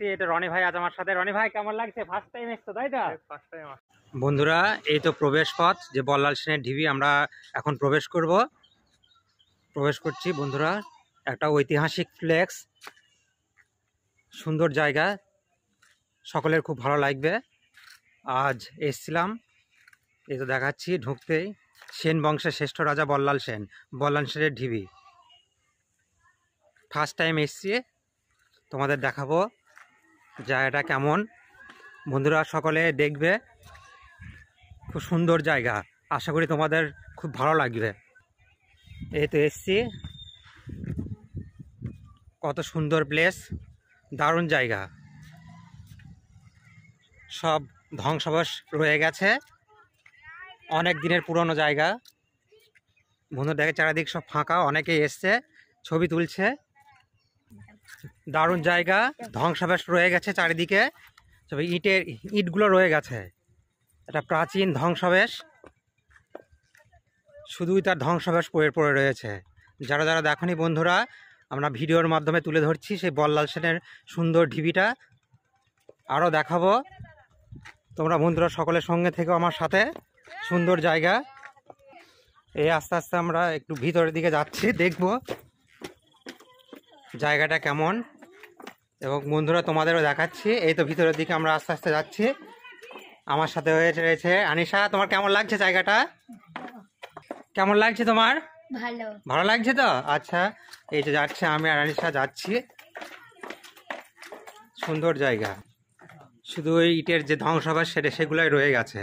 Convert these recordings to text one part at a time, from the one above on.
এসছি। এটা রনি ভাই আজ আমার সাথে। রনি ভাই কেমন লাগছে? ফার্স্ট টাইম এসছো তাই তো? First time. বন্ধুরা এই তো প্রবেশ পথ, যে বল্লাল সেনের ঢিবি আমরা এখন প্রবেশ করছি বন্ধুরা। একটা ঐতিহাসিক ফ্লেক্স, সুন্দর জায়গা, সকলের খুব ভালো লাগবে। আজ এসছিলাম, এই তো দেখাচ্ছি ঢুকতেই সেন বংশের শ্রেষ্ঠ রাজা বল্লাল সেনের ঢিবি। ফার্স্ট টাইম এসছি, তোমাদের দেখাবো জায়গাটা কেমন। বন্ধুরা সকলে দেখবে, খুব সুন্দর জায়গা, আশা করি তোমাদের খুব ভালো লাগবে। এই তো এসছি, কত সুন্দর প্লেস, দারুণ জায়গা। সব ধ্বংসাবশেষ রয়ে গেছে, অনেক দিনের পুরনো জায়গা। বন্ধু দেখে চারিদিক সব ফাঁকা, অনেকেই এসছে ছবি তুলছে। দারুণ জায়গা, ধ্বংসাবশেষ রয়ে গেছে চারিদিকে, সব ইটগুলো রয়ে গেছে। এটা প্রাচীন ধ্বংসাবশেষ, শুধুই তার ধ্বংসাবশেষ পড়ে রয়েছে। যারা যারা দেখনি বন্ধুরা, আমরা ভিডিওর মাধ্যমে তুলে ধরছি সেই বল্লাল সেনের সুন্দর ঢিবিটা। আরও দেখাবো, তোমরা বন্ধুরা সকলের সঙ্গে থেকে আমার সাথে। সুন্দর জায়গা। এই আস্তে আস্তে আমরা একটু ভিতরের দিকে যাচ্ছি, দেখব জায়গাটা কেমন, এবং বন্ধুরা তোমাদেরও দেখাচ্ছি। এই তো ভিতরের দিকে আমরা আস্তে আস্তে যাচ্ছি। আমার সাথে রয়েছে আনিশা। তোমার কেমন লাগছে জায়গাটা? কেমন লাগছে তোমার? ভালো লাগছে তো? আচ্ছা, এই যে যাচ্ছে আমি আর আনিশা যাচ্ছি। সুন্দর জায়গা, শুধু ওই ইটের যে ধ্বংসাবশেষ সেগুলোই রয়ে গেছে।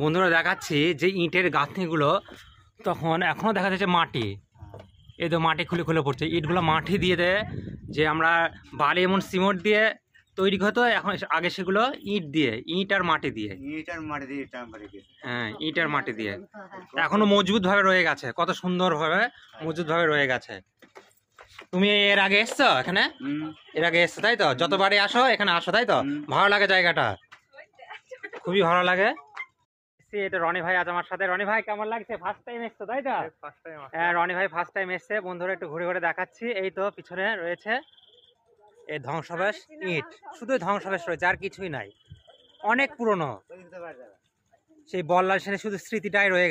বন্ধুরা দেখাচ্ছি যে ইটের গাঁথনিগুলো তখন এখনো দেখা যাচ্ছে মাটি। এই তো মাটি খুলে খুলে পড়ছে, ইটগুলো মাটি দিয়ে দেয়, যে আমরা বালি এমন সিমেন্ট দিয়ে তৈরি হতো, এখন আগে সেগুলো ইট আর মাটি দিয়ে। হ্যাঁ, ইট আর মাটি দিয়ে এখনো মজবুত ভাবে রয়ে গেছে, কত সুন্দর ভাবে মজবুত ভাবে রয়ে গেছে। তুমি এর আগে এসছো এখানে? এর আগে এসছো তাই তো? যতবারই আসো এখানে আসো তাই তো? ভালো লাগে জায়গাটা, খুবই ভালো লাগে। এটা রনি ভাই আজ আমার সাথে। রনি ভাই কেমন লাগছে? ফার্স্ট টাইম এসছো তাই তো? হ্যাঁ, রনি ভাই ফার্স্ট টাইম এসছে। বন্ধুরা একটু ঘুরে ঘুরে দেখাচ্ছি। এই তো পিছনে রয়েছে এই ধ্বংসাবশেষ, ইট, শুধু ধ্বংসাবশেষ রয়েছে, আর কিছুই নাই। অনেক পুরনো, সেই বল্লাল সেনের শুধু স্মৃতিটাই রয়ে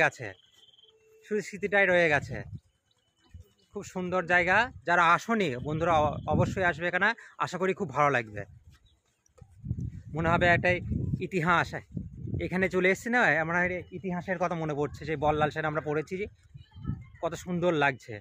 গেছে, খুব সুন্দর জায়গা। যারা আসনি বন্ধুরা অবশ্যই আসবে এখানে, আশা করি খুব ভালো লাগবে। মনে হবে একটাই ইতিহাস, এখানে চলে এসছি না, আমরা ইতিহাসের কথা মনে পড়ছে। সেই বল্লাল সেন আমরা পড়েছি, কত সুন্দর লাগছে।